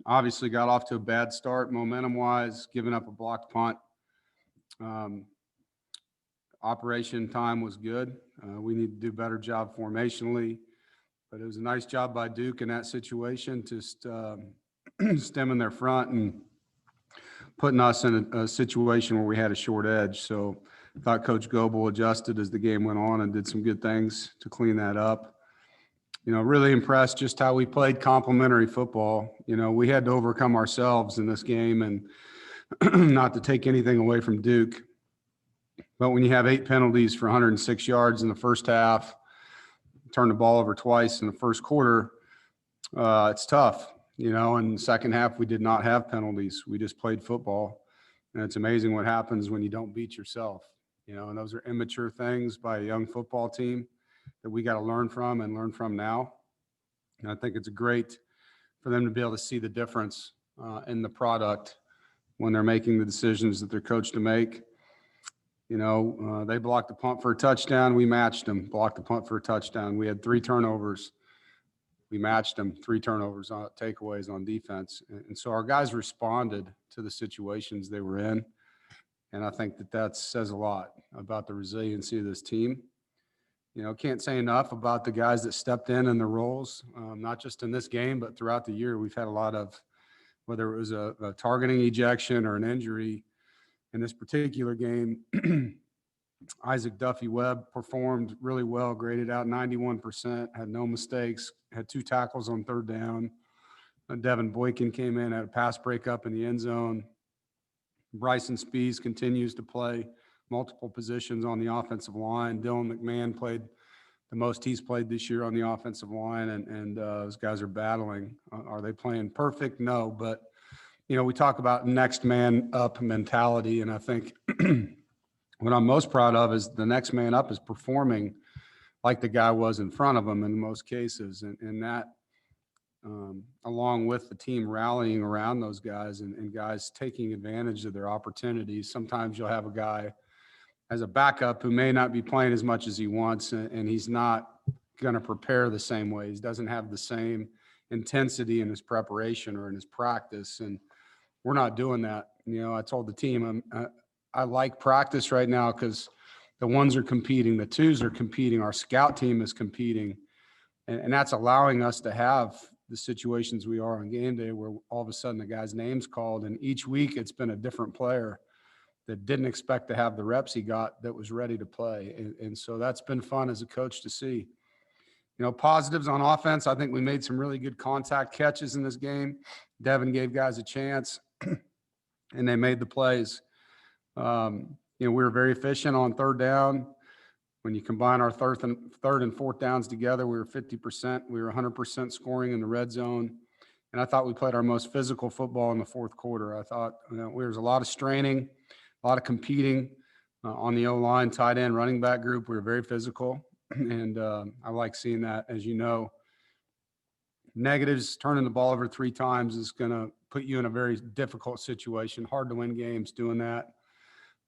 Obviously got off to a bad start momentum-wise, giving up a blocked punt. Operation time was good. We need to do a better job formationally, but it was a nice job by Duke in that situation, just stemming their front and putting us in a situation where we had a short edge. So I thought Coach Goebel adjusted as the game went on and did some good things to clean that up. Really impressed just how we played complementary football. We had to overcome ourselves in this game, and not to take anything away from Duke, but when you have 8 penalties for 106 yards in the first half, turn the ball over twice in the first quarter, it's tough. In the second half, we did not have penalties. We just played football. And it's amazing what happens when you don't beat yourself. And those are immature things by a young football team that we got to learn from now. And I think it's great for them to be able to see the difference in the product when they're making the decisions that they're coached to make. They blocked the punt for a touchdown. We matched them. Blocked the punt for a touchdown. We had 3 turnovers. We matched them, 3 turnovers on takeaways on defense. And so our guys responded to the situations they were in. And I think that says a lot about the resiliency of this team. Can't say enough about the guys that stepped in their roles, not just in this game, but throughout the year. We've had a lot of, whether it was a targeting ejection or an injury. In this particular game, Isaac Duffy Webb performed really well, graded out 91%, had no mistakes, had 2 tackles on third down. Devin Boykin came in, had a pass breakup in the end zone. Bryson Spees continues to play multiple positions on the offensive line. Dylan McMahon played the most he's played this year on the offensive line, and those guys are battling. Are they playing perfect? No, but we talk about next man up mentality, and I think what I'm most proud of is the next man up is performing like the guy was in front of him in most cases, and that along with the team rallying around those guys and guys taking advantage of their opportunities. Sometimes you'll have a guy as a backup who may not be playing as much as he wants, and he's not going to prepare the same way. He doesn't have the same intensity in his preparation or in his practice, and we're not doing that. I told the team, I like practice right now because the ones are competing, the twos are competing, our scout team is competing, and that's allowing us to have the situations we are on game day where all of a sudden the guy's name's called, and each week it's been a different player that didn't expect to have the reps he got that was ready to play. And so that's been fun as a coach to see. Positives on offense, I think we made some really good contact catches in this game. Devin gave guys a chance, and they made the plays. We were very efficient on third down. When you combine our third and fourth downs together, we were 50%. We were 100% scoring in the red zone. And I thought we played our most physical football in the fourth quarter. I thought there was a lot of straining, a lot of competing on the O-line, tight end, running back group. We were very physical, and I like seeing that. As you know, negatives, turning the ball over 3 times is going to put you in a very difficult situation. Hard to win games doing that.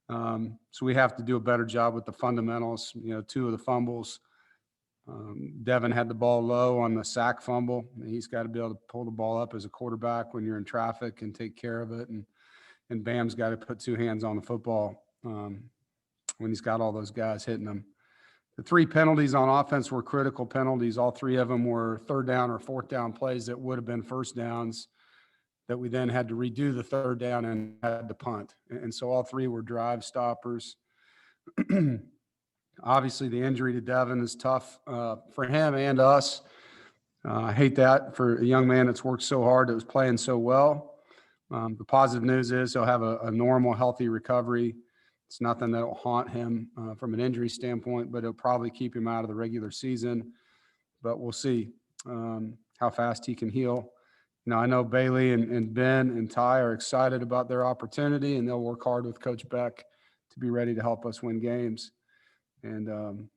So we have to do a better job with the fundamentals. 2 of the fumbles. Devin had the ball low on the sack fumble. He's got to be able to pull the ball up as a quarterback when you're in traffic and take care of it. And Bam's got to put 2 hands on the football when he's got all those guys hitting him. The 3 penalties on offense were critical penalties. All 3 of them were third down or fourth down plays that would have been first downs that we then had to redo the third down and had to punt. And so all 3 were drive stoppers. Obviously, the injury to Devin is tough for him and us. I hate that for a young man that's worked so hard, that was playing so well. The positive news is he'll have a normal, healthy recovery. It's nothing that will haunt him from an injury standpoint, but it'll probably keep him out of the regular season. But we'll see how fast he can heal. I know Bailey and Ben and Ty are excited about their opportunity, and they'll work hard with Coach Beck to be ready to help us win games. And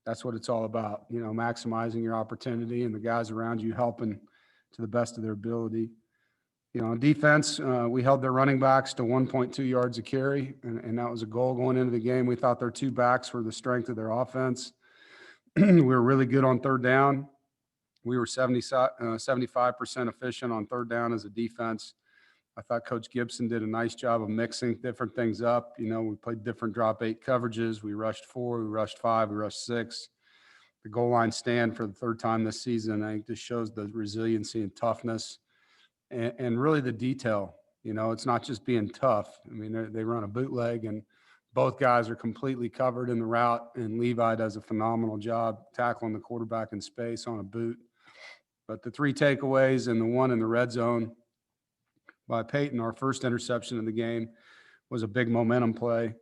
that's what it's all about, maximizing your opportunity and the guys around you helping to the best of their ability. On defense, we held their running backs to 1.2 yards a carry, and that was a goal going into the game. We thought their 2 backs were the strength of their offense. We were really good on third down. We were 75% efficient on third down as a defense. I thought Coach Gibson did a nice job of mixing different things up. You know, we played different drop 8 coverages. We rushed 4, we rushed 5, we rushed 6. The goal line stand for the third time this season, I think this shows the resiliency and toughness and really the detail. You know, it's not just being tough. I mean, they run a bootleg and both guys are completely covered in the route, and Levi does a phenomenal job tackling the quarterback in space on a boot. But the 3 takeaways and the one in the red zone by Peyton, our first interception of the game, was a big momentum play.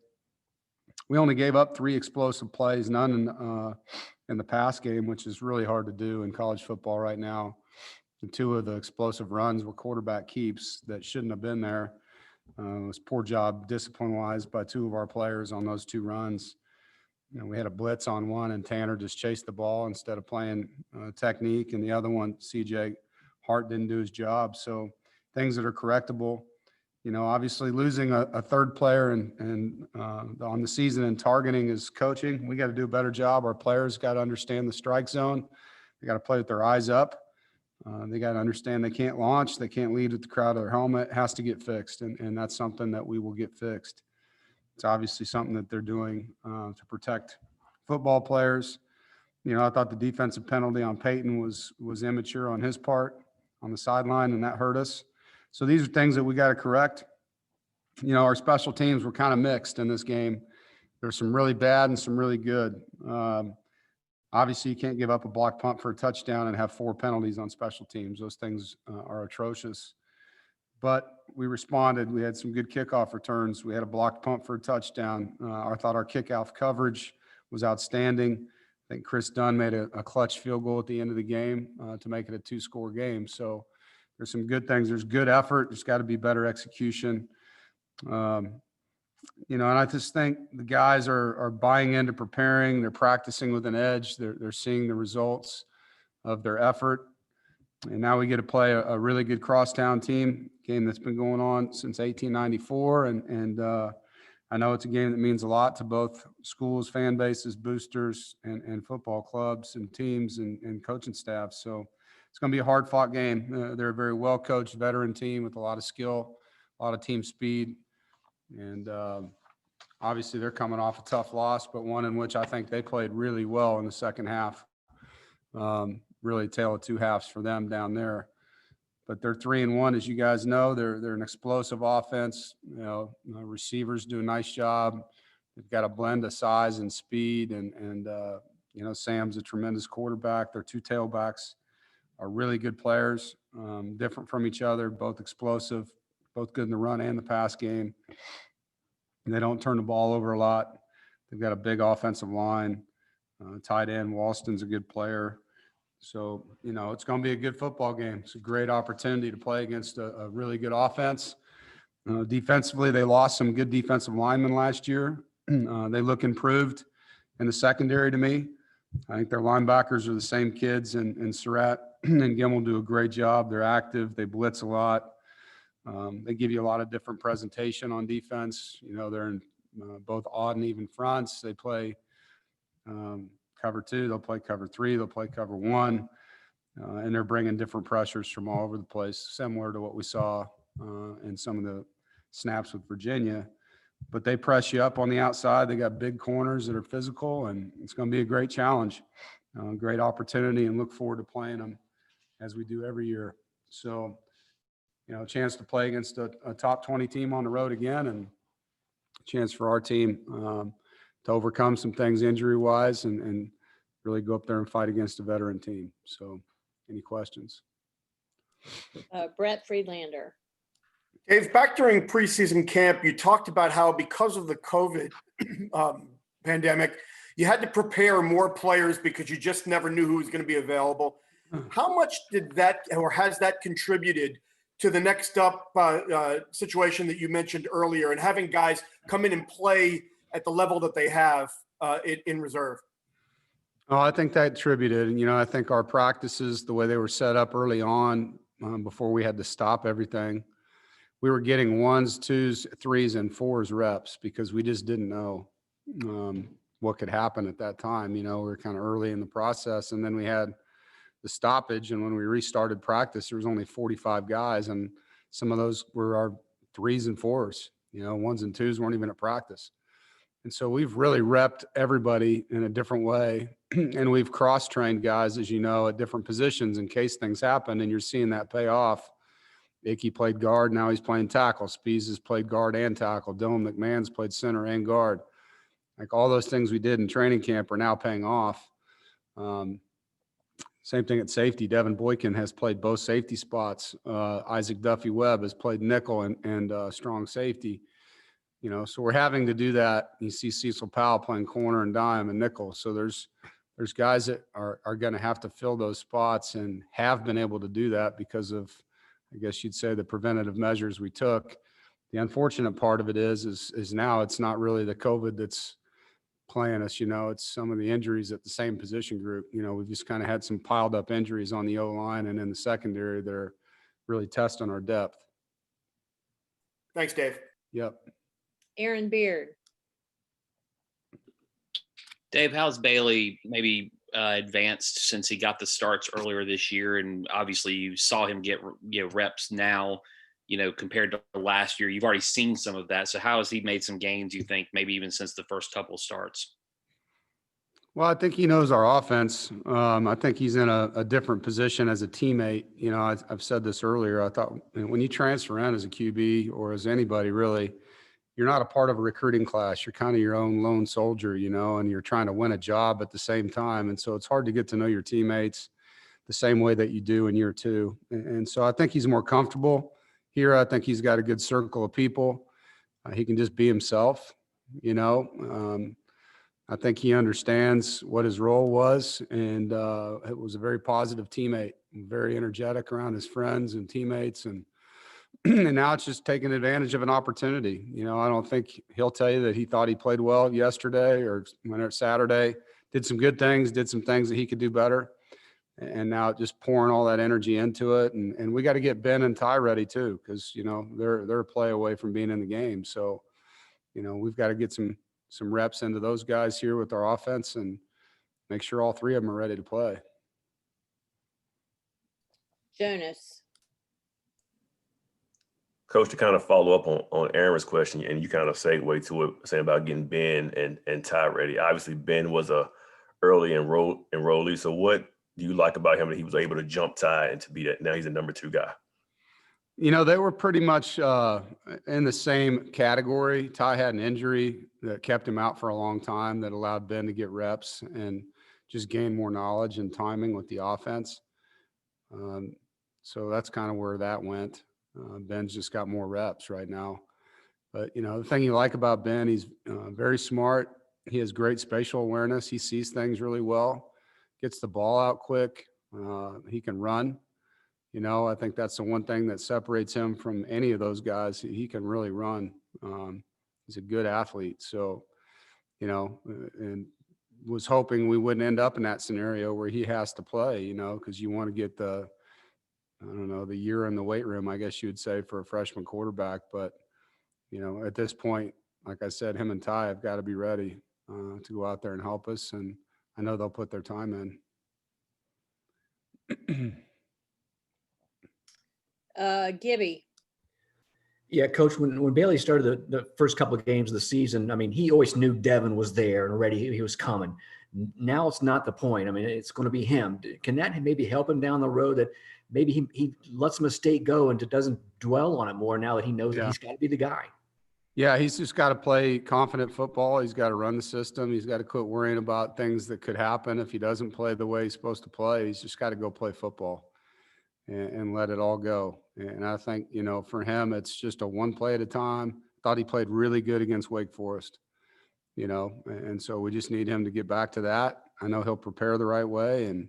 We only gave up 3 explosive plays, none in the pass game, which is really hard to do in college football right now. And 2 of the explosive runs were quarterback keeps that shouldn't have been there. It was poor job discipline-wise by 2 of our players on those 2 runs. You know, we had a blitz on one, and Tanner just chased the ball instead of playing technique. And the other one, CJ Hart didn't do his job. So things that are correctable. You know, obviously losing a third player and on the season and targeting is coaching. We got to do a better job. Our players got to understand the strike zone. They got to play with their eyes up. They got to understand they can't launch. They can't lead with the crowd of their helmet. It has to get fixed, and that's something that we will get fixed. It's obviously something that they're doing to protect football players. You know, I thought the defensive penalty on Peyton was immature on his part on the sideline, and that hurt us. So these are things that we got to correct. You know, our special teams were kind of mixed in this game. There's some really bad and some really good. Obviously, you can't give up a block punt for a touchdown and have 4 penalties on special teams. Those things are atrocious. But we responded. We had some good kickoff returns. We had a blocked punt for a touchdown. I thought our kickoff coverage was outstanding. I think Chris Dunn made a clutch field goal at the end of the game to make it a 2-score game. So there's some good things. There's good effort. There's got to be better execution. You know, and I just think the guys are buying into preparing. They're practicing with an edge. They're seeing the results of their effort. And now we get to play a really good crosstown team game that's been going on since 1894. And I know it's a game that means a lot to both schools, fan bases, boosters, and football clubs and teams and coaching staff. So it's going to be a hard-fought game. They're a very well-coached veteran team with a lot of skill, a lot of team speed. And obviously they're coming off a tough loss, but one in which I think they played really well in the second half. Really tale of 2 halves for them down there. But they're 3-1, as you guys know. They're an explosive offense. You know, receivers do a nice job. They've got a blend of size and speed, and you know, Sam's a tremendous quarterback. Their 2 tailbacks are really good players, different from each other, both explosive, both good in the run and the pass game. And they don't turn the ball over a lot. They've got a big offensive line. Tight end, Walston's a good player. So, you know, it's going to be a good football game. It's a great opportunity to play against a really good offense. Defensively, they lost some good defensive linemen last year. They look improved in the secondary to me. I think their linebackers are the same kids, and Surratt and Gimmel do a great job. They're active. They blitz a lot. They give you a lot of different presentation on defense. You know, they're in both odd and even fronts. They play cover 2, they'll play cover 3, they'll play cover 1, and they're bringing different pressures from all over the place, similar to what we saw in some of the snaps with Virginia. But they press you up on the outside. They got big corners that are physical, and it's going to be a great challenge, great opportunity, and look forward to playing them as we do every year. So, you know, a chance to play against a top 20 team on the road again, and a chance for our team to overcome some things injury-wise and really go up there and fight against a veteran team. So any questions? Brett Friedlander. Dave, back during preseason camp, you talked about how because of the COVID pandemic, you had to prepare more players because you just never knew who was going to be available. How much did that, or has that contributed to the next up situation that you mentioned earlier, and having guys come in and play at the level that they have in reserve? Oh, I think that attributed, and, you know, I think our practices, the way they were set up early on, before we had to stop everything, we were getting 1s, 2s, 3s, and 4s reps because we just didn't know what could happen at that time. You know, we were kind of early in the process, and then we had the stoppage. And when we restarted practice, there was only 45 guys, and some of those were our 3s and 4s,1s and 2s weren't even at practice. And so we've really repped everybody in a different way. And we've cross-trained guys, as you know, at different positions in case things happen, and you're seeing that pay off. Icky played guard, now he's playing tackle. Spees has played guard and tackle. Dylan McMahon's played center and guard. Like, all those things we did in training camp are now paying off. Same thing at safety. Devin Boykin has played both safety spots. Isaac Duffy Webb has played nickel and strong safety. So we're having to do that. You see Cecil Powell playing corner and dime and nickel. So there's guys that are going to have to fill those spots and have been able to do that because of, I guess you'd say, the preventative measures we took. The unfortunate part of it is now it's not really the COVID that's playing us. It's some of the injuries at the same position group. We've just kind of had some piled up injuries on the O-line and in the secondary that are really testing our depth. Thanks, Dave. Yep. Aaron Beard. Dave, how's Bailey maybe advanced since he got the starts earlier this year? And obviously you saw him get reps now, compared to last year. You've already seen some of that. So how has he made some gains, you think, maybe even since the first couple of starts? Well, I think he knows our offense. I think he's in a different position as a teammate. I've said this earlier. I thought when you transfer in as a QB or as anybody really, you're not a part of a recruiting class. You're kind of your own lone soldier, and you're trying to win a job at the same time. And so it's hard to get to know your teammates the same way that you do in year 2. And so I think he's more comfortable here. I think he's got a good circle of people. He can just be himself, I think he understands what his role was, and it was a very positive teammate, very energetic around his friends and teammates. And now it's just taking advantage of an opportunity. I don't think he'll tell you that he thought he played well yesterday or Saturday, did some good things, did some things that he could do better. And now just pouring all that energy into it. And we got to get Ben and Ty ready too, because, they're a play away from being in the game. So, we've got to get some reps into those guys here with our offense and make sure all 3 of them are ready to play. Jonas. Coach, to kind of follow up on Aaron's question, and you kind of segue to it, saying about getting Ben and Ty ready. Obviously, Ben was a early enrollee. So what do you like about him that he was able to jump Ty and to be that? Now he's a number 2 guy. They were pretty much in the same category. Ty had an injury that kept him out for a long time that allowed Ben to get reps and just gain more knowledge and timing with the offense. So that's kind of where that went. Ben's just got more reps right now. But, the thing you like about Ben, he's very smart. He has great spatial awareness. He sees things really well, gets the ball out quick. He can run. I think that's the one thing that separates him from any of those guys. He can really run. He's a good athlete. So, and was hoping we wouldn't end up in that scenario where he has to play, because you want to get the year in the weight room, I guess you would say, for a freshman quarterback. But, at this point, like I said, him and Ty have got to be ready to go out there and help us. And I know they'll put their time in. Gibby. Yeah, Coach, when Bailey started the first couple of games of the season, he always knew Devin was there and already he was coming. Now it's not the point. It's going to be him. Can that maybe help him down the road, that maybe he lets a mistake go and doesn't dwell on it more now that he knows that he's got to be the guy? Yeah, he's just got to play confident football. He's got to run the system. He's got to quit worrying about things that could happen if he doesn't play the way he's supposed to play. He's just got to go play football and let it all go. And I think, for him, it's just a one play at a time. Thought he played really good against Wake Forest, and so we just need him to get back to that. I know he'll prepare the right way, and,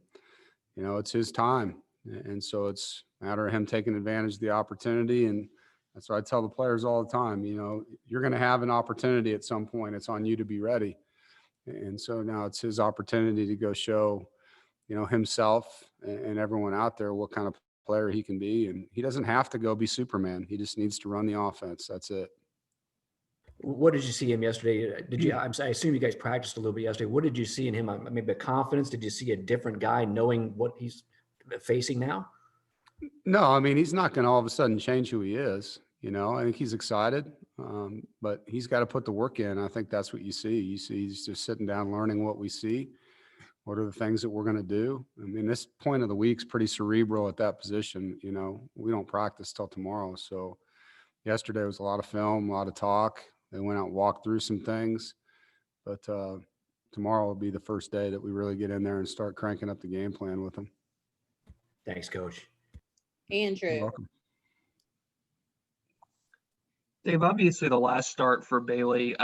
it's his time. And so it's a matter of him taking advantage of the opportunity. And that's what I tell the players all the time. You're going to have an opportunity at some point. It's on you to be ready. And so now it's his opportunity to go show, himself and everyone out there what kind of player he can be. And he doesn't have to go be Superman. He just needs to run the offense. That's it. What did you see him yesterday? I assume you guys practiced a little bit yesterday. What did you see in him? Maybe the confidence? Did you see a different guy knowing what he's facing now? No, I mean, he's not going to all of a sudden change who he is. I think he's excited, but he's got to put the work in. I think that's what you see. You see he's just sitting down, learning what we see. What are the things that we're going to do? I mean, this point of the week's pretty cerebral at that position. We don't practice till tomorrow. So yesterday was a lot of film, a lot of talk. They went out and walked through some things, but tomorrow will be the first day that we really get in there and start cranking up the game plan with them. Thanks, Coach. You're Andrew. welcome. Dave, obviously the last start for Bailey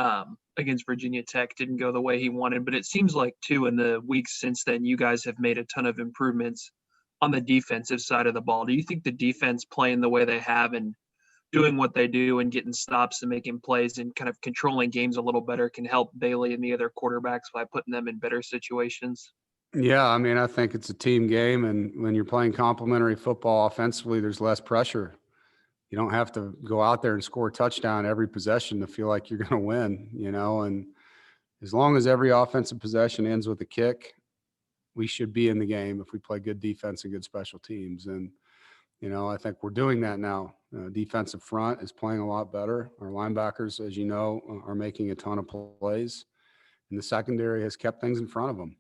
against Virginia Tech didn't go the way he wanted, but it seems like too in the weeks since then, you guys have made a ton of improvements on the defensive side of the ball. Do you think the defense playing the way they have and doing what they do and getting stops and making plays and kind of controlling games a little better can help Bailey and the other quarterbacks by putting them in better situations? Yeah, I mean, I think it's a team game, and when you're playing complementary football offensively, there's less pressure. You don't have to go out there and score a touchdown every possession to feel like you're going to win, and as long as every offensive possession ends with a kick, we should be in the game if we play good defense and good special teams. And, I think we're doing that now. Defensive front is playing a lot better. Our linebackers, as you know, are making a ton of plays, and the secondary has kept things in front of them,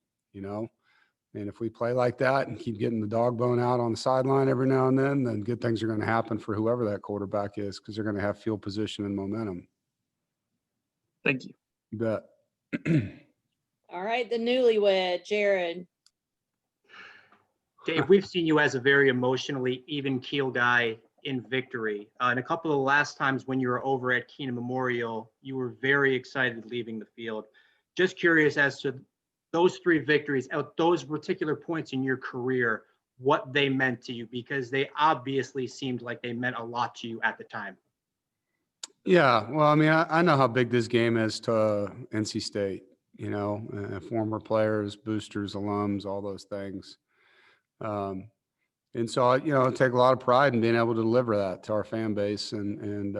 And if we play like that and keep getting the dog bone out on the sideline every now and then good things are going to happen for whoever that quarterback is, because they're going to have field position and momentum. Thank you. You bet. All right, the newlywed, Jared. Dave, we've seen you as a very emotionally even keel guy in victory. And a couple of the last times when you were over at Keenan Memorial, you were very excited leaving the field. Just curious as to those three victories at those particular points in your career, what they meant to you, because they obviously seemed like they meant a lot to you at the time. Yeah, well, I mean, I know how big this game is to NC State, former players, boosters, alums, all those things. And so, I take a lot of pride in being able to deliver that to our fan base. And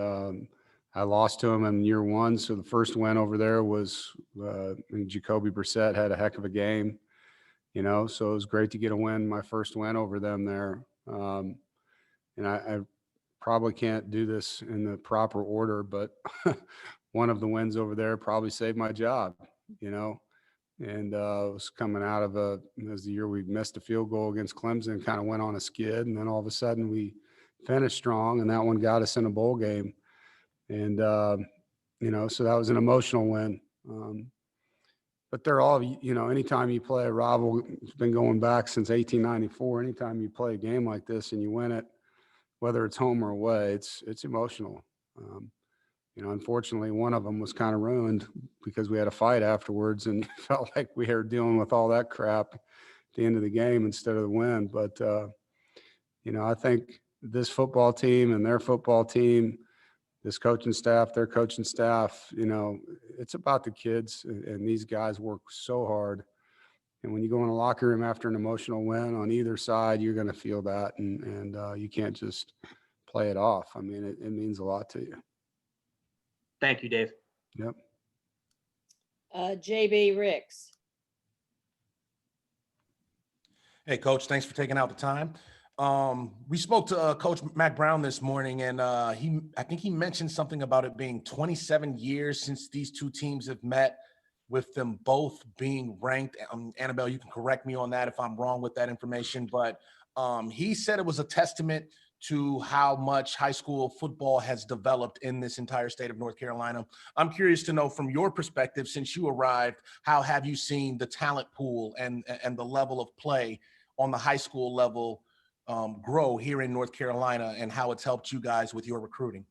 I lost to him in year one. So the first win over there was Jacoby Brissett had a heck of a game, so it was great to get a win, my first win over them there. And I probably can't do this in the proper order, but one of the wins over there probably saved my job, and it was coming out of it was the year we missed a field goal against Clemson, kind of went on a skid. And then all of a sudden we finished strong, and that one got us in a bowl game. And, so that was an emotional win. But they're all, anytime you play a rival, it's been going back since 1894. Anytime you play a game like this and you win it, whether it's home or away, it's emotional. Unfortunately, one of them was kind of ruined because we had a fight afterwards and felt like we were dealing with all that crap at the end of the game instead of the win. But, I think this football team and their football team, this coaching staff, their coaching staff, it's about the kids, and these guys work so hard. And when you go in a locker room after an emotional win on either side, you're going to feel that, and you can't just play it off. I mean, it means a lot to you. Thank you, Dave. Yep. JB Ricks. Hey, Coach, thanks for taking out the time. We spoke to Coach Mac Brown this morning, and I think he mentioned something about it being 27 years since these two teams have met, with them both being ranked. Annabelle, you can correct me on that if I'm wrong with that information, but he said it was a testament to how much high school football has developed in this entire state of North Carolina. I'm curious to know, from your perspective, since you arrived, how have you seen the talent pool and the level of play on the high school level grow here in North Carolina, and how it's helped you guys with your recruiting?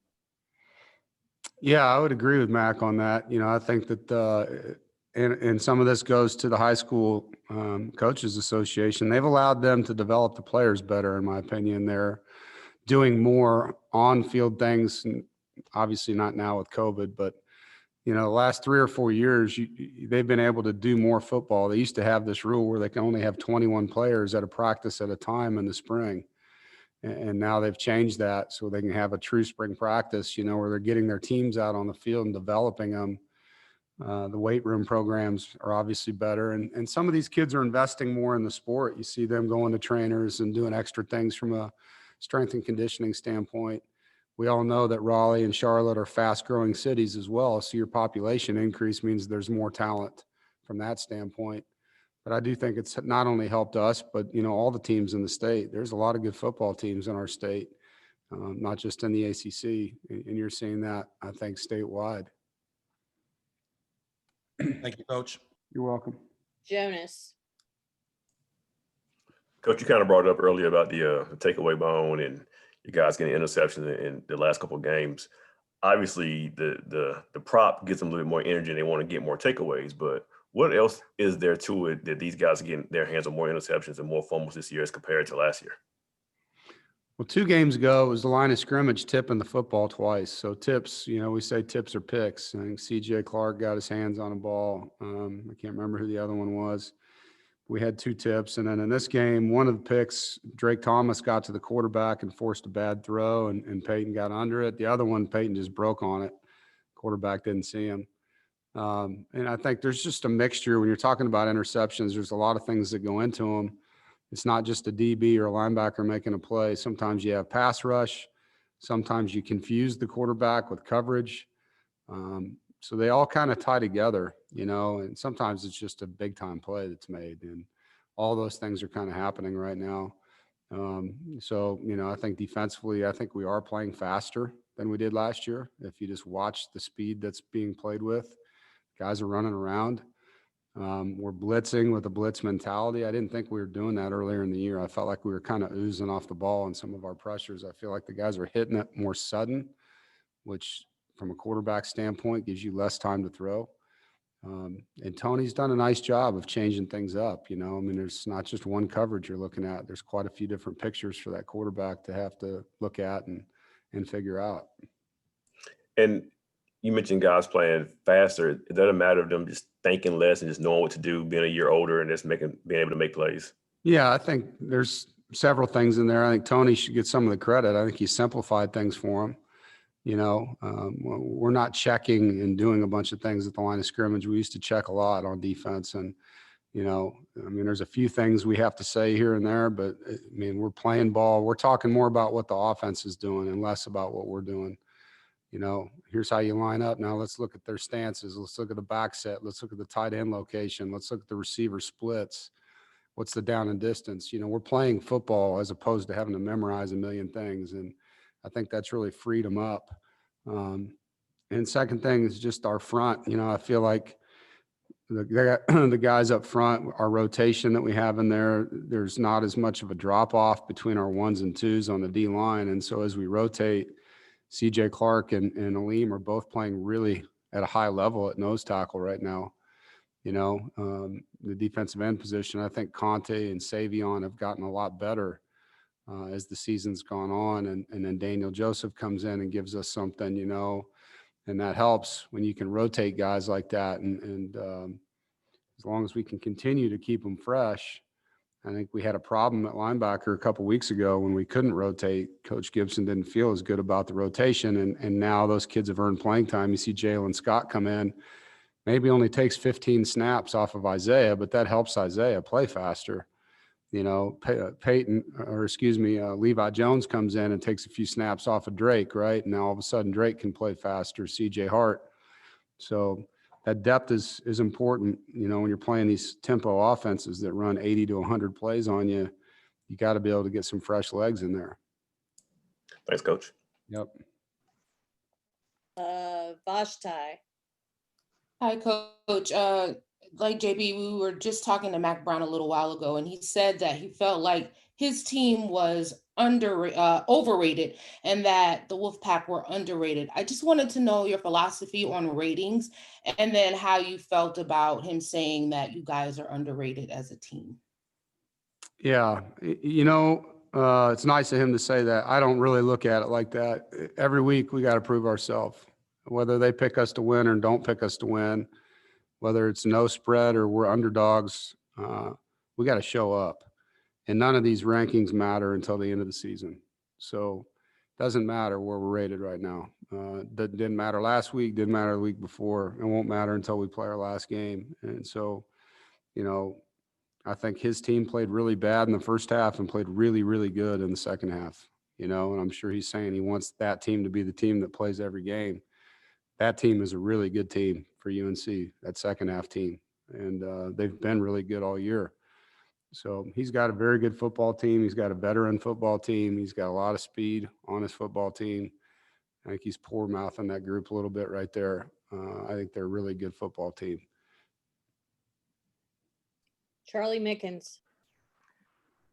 Yeah, I would agree with Mac on that. I think that, and some of this goes to the high school coaches association. They've allowed them to develop the players better, in my opinion. They're doing more on-field things, and obviously not now with COVID, but the last 3 or 4 years, they've been able to do more football. They used to have this rule where they can only have 21 players at a practice at a time in the spring. And now they've changed that so they can have a true spring practice, where they're getting their teams out on the field and developing them The weight room programs are obviously better. And some of these kids are investing more in the sport. You see them going to trainers and doing extra things from a strength and conditioning standpoint. We all know that Raleigh and Charlotte are fast growing cities as well. So your population increase means there's more talent from that standpoint. But I do think it's not only helped us, but, you know, all the teams in the state. There's a lot of good football teams in our state, not just in the ACC. And you're seeing that, I think, statewide. Thank you, Coach. You're welcome. Jonas. Coach, you kind of brought it up earlier about the takeaway bone and you guys getting interceptions in the last couple of games. Obviously, the prop gives them a little bit more energy and they want to get more takeaways. But what else is there to it that these guys are getting their hands on more interceptions and more fumbles this year as compared to last year? Well, 2 games ago, it was the line of scrimmage tipping the football twice. So tips, you know, we say tips are picks. I think CJ Clark got his hands on a ball. I can't remember who the other one was. We had 2 tips. And then in this game, one of the picks, Drake Thomas got to the quarterback and forced a bad throw, and Peyton got under it. The other one, Peyton just broke on it. Quarterback didn't see him. And I think there's just a mixture when you're talking about interceptions. There's a lot of things that go into them. It's not just a DB or a linebacker making a play. Sometimes you have pass rush. Sometimes you confuse the quarterback with coverage. So they all kind of tie together, you know, and sometimes it's just a big time play that's made. And all those things are kind of happening right now. So, you know, I think defensively, I think we are playing faster than we did last year. If you just watch the speed that's being played with, guys are running around. We're blitzing with a blitz mentality. I didn't think we were doing that earlier in the year. I felt like we were kind of oozing off the ball in some of our pressures. I feel like the guys are hitting it more sudden, which from a quarterback standpoint gives you less time to throw. And Tony's done a nice job of changing things up. You know, I mean, there's not just one coverage you're looking at. There's quite a few different pictures for that quarterback to have to look at and figure out. And you mentioned guys playing faster. It doesn't matter of them just thinking less and just knowing what to do, being a year older and just being able to make plays. Yeah, I think there's several things in there. I think Tony should get some of the credit. I think he simplified things for him. You know, we're not checking and doing a bunch of things at the line of scrimmage. We used to check a lot on defense. And, you know, I mean, there's a few things we have to say here and there, but I mean, we're playing ball. We're talking more about what the offense is doing and less about what we're doing. You know, here's how you line up. Now let's look at their stances. Let's look at the back set. Let's look at the tight end location. Let's look at the receiver splits. What's the down and distance? You know, we're playing football as opposed to having to memorize a million things. And I think that's really freed them up. And second thing is just our front. You know, I feel like the guys up front, our rotation that we have in there, there's not as much of a drop off between our 1s and 2s on the D line. And so as we rotate, CJ Clark and Aleem are both playing really at a high level at nose tackle right now. You know, the defensive end position, I think Conte and Savion have gotten a lot better as the season's gone on. And then Daniel Joseph comes in and gives us something, you know, and that helps when you can rotate guys like that. And as long as we can continue to keep them fresh. I think we had a problem at linebacker a couple of weeks ago when we couldn't rotate. Coach Gibson didn't feel as good about the rotation, and now those kids have earned playing time. You see Jalen Scott come in, maybe only takes 15 snaps off of Isaiah, but that helps Isaiah play faster. You know, Levi Jones comes in and takes a few snaps off of Drake, right? And now all of a sudden Drake can play faster, CJ Hart. So that depth is important. You know, when you're playing these tempo offenses that run 80 to 100 plays on you, you got to be able to get some fresh legs in there. Thanks, Coach. Yep. Vashti. Hi, Coach. Like JB, we were just talking to Mac Brown a little while ago, and he said that he felt like his team was overrated and that the Wolfpack were underrated. I just wanted to know your philosophy on ratings and then how you felt about him saying that you guys are underrated as a team. Yeah, you know, it's nice of him to say that. I don't really look at it like that. Every week we got to prove ourselves, whether they pick us to win or don't pick us to win, whether it's no spread or we're underdogs, we got to show up. And none of these rankings matter until the end of the season. So Doesn't matter where we're rated right now. That didn't matter last week, didn't matter the week before. It won't matter until we play our last game. And so, you know, I think his team played really bad in the first half and played really, really good in the second half, you know, and I'm sure he's saying he wants that team to be the team that plays every game. That team is a really good team for UNC, that second half team. And they've been really good all year. So he's got a very good football team. He's got a veteran football team. He's got a lot of speed on his football team. I think he's poor mouthing that group a little bit right there. I think they're a really good football team. Charlie Mickens.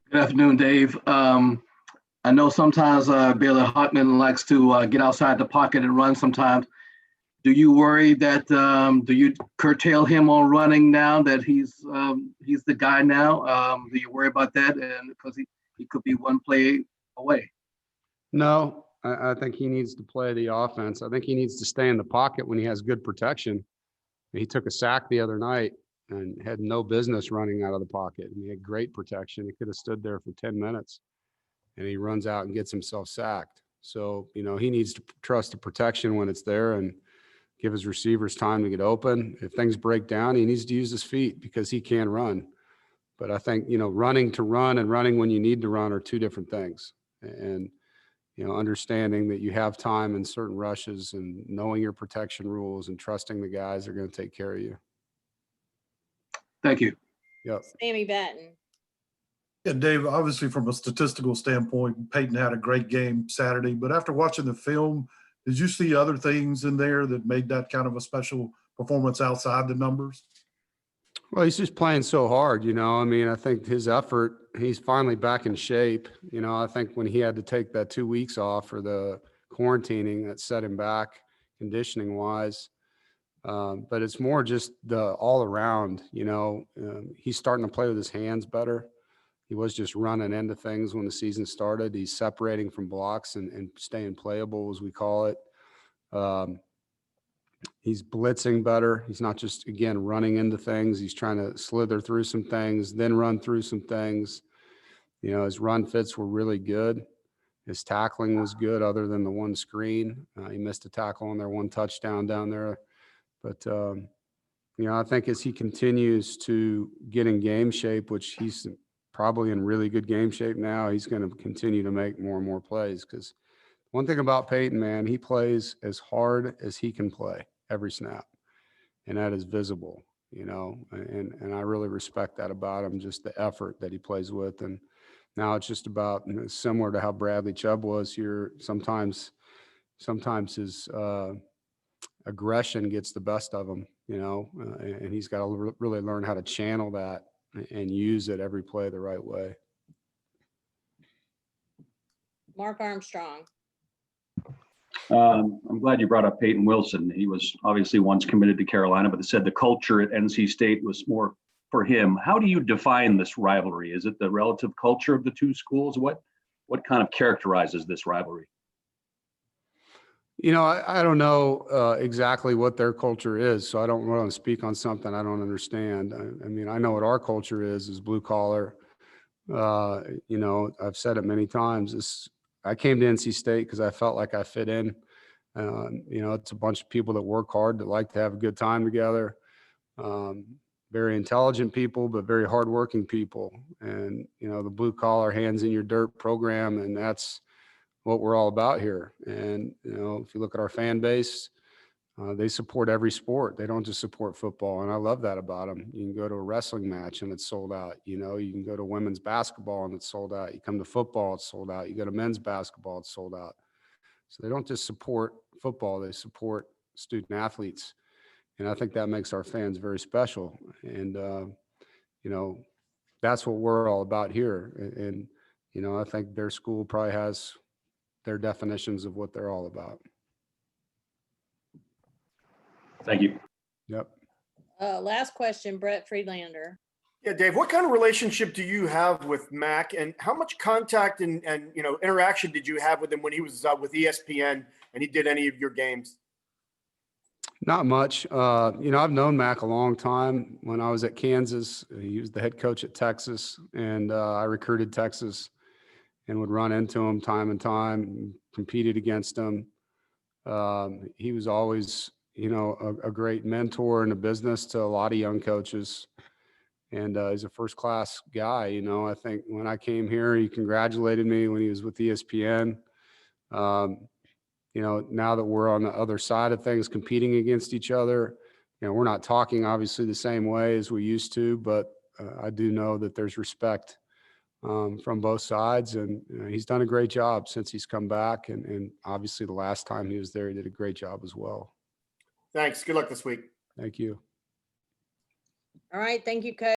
Good afternoon, Dave. I know sometimes Bailey Hartman likes to get outside the pocket and run sometimes. Do you worry that, do you curtail him on running now that he's the guy now? Do you worry about that? And because he could be one play away. No, I think he needs to play the offense. I think he needs to stay in the pocket when he has good protection. He took a sack the other night and had no business running out of the pocket. And he had great protection. He could have stood there for 10 minutes and he runs out and gets himself sacked. So, you know, he needs to trust the protection when it's there and give his receivers time to get open. If things break down, he needs to use his feet because he can run. But I think, you know, running to run and running when you need to run are two different things. And, you know, understanding that you have time in certain rushes and knowing your protection rules and trusting the guys are going to take care of you. Thank you. Yep. Sammy Batten. Yeah, Dave, obviously from a statistical standpoint, Peyton had a great game Saturday, but after watching the film, did you see other things in there that made that kind of a special performance outside the numbers? Well, he's just playing so hard, you know. I mean, I think his effort, he's finally back in shape. You know, I think when he had to take that 2 weeks off for the quarantining, that set him back conditioning wise. But it's more just the all around, you know, he's starting to play with his hands better. He was just running into things when the season started. He's separating from blocks and staying playable, as we call it. He's blitzing better. He's not just, again, running into things. He's trying to slither through some things, then run through some things. You know, his run fits were really good. His tackling was good other than the one screen. He missed a tackle on their one touchdown down there. But, you know, I think as he continues to get in game shape, which he's probably in really good game shape now, he's going to continue to make more and more plays. Because one thing about Peyton, man, he plays as hard as he can play every snap. And that is visible, you know, and I really respect that about him, just the effort that he plays with. And now it's just about, you know, similar to how Bradley Chubb was here. Sometimes his aggression gets the best of him, you know, and he's got to really learn how to channel that and use it every play the right way. Mark Armstrong. I'm glad you brought up Peyton Wilson. He was obviously once committed to Carolina, but they said the culture at NC State was more for him. How do you define this rivalry? Is it the relative culture of the two schools? What kind of characterizes this rivalry? You know, I don't know exactly what their culture is, so I don't want to speak on something I don't understand. I mean, I know what our culture is blue collar. You know, I've said it many times. I came to NC State because I felt like I fit in. You know, it's a bunch of people that work hard, that like to have a good time together. Very intelligent people, but very hardworking people. And, you know, the blue collar, hands in your dirt program, and that's what we're all about here. And, you know, if you look at our fan base, they support every sport. They don't just support football. And I love that about them. You can go to a wrestling match and it's sold out. You know, you can go to women's basketball and it's sold out. You come to football, it's sold out. You go to men's basketball, it's sold out. So they don't just support football, they support student athletes. And I think that makes our fans very special. And, you know, that's what we're all about here. And, you know, I think their school probably has their definitions of what they're all about. Thank you. Yep. Last question, Brett Friedlander. Yeah, Dave, what kind of relationship do you have with Mac, and how much contact and you know, interaction did you have with him when he was with ESPN and he did any of your games? Not much. You know, I've known Mac a long time. When I was at Kansas, he was the head coach at Texas, and I recruited Texas. and would run into him time and time, competed against him. He was always, you know, a great mentor in the business to a lot of young coaches. And he's a first-class guy. You know, I think when I came here, he congratulated me when he was with ESPN. You know, now that we're on the other side of things, competing against each other, you know, we're not talking obviously the same way as we used to, but I do know that there's respect from both sides, and he's done a great job since he's come back. And obviously the last time he was there, he did a great job as well. Thanks. Good luck this week. Thank you. All right, thank you, Coach.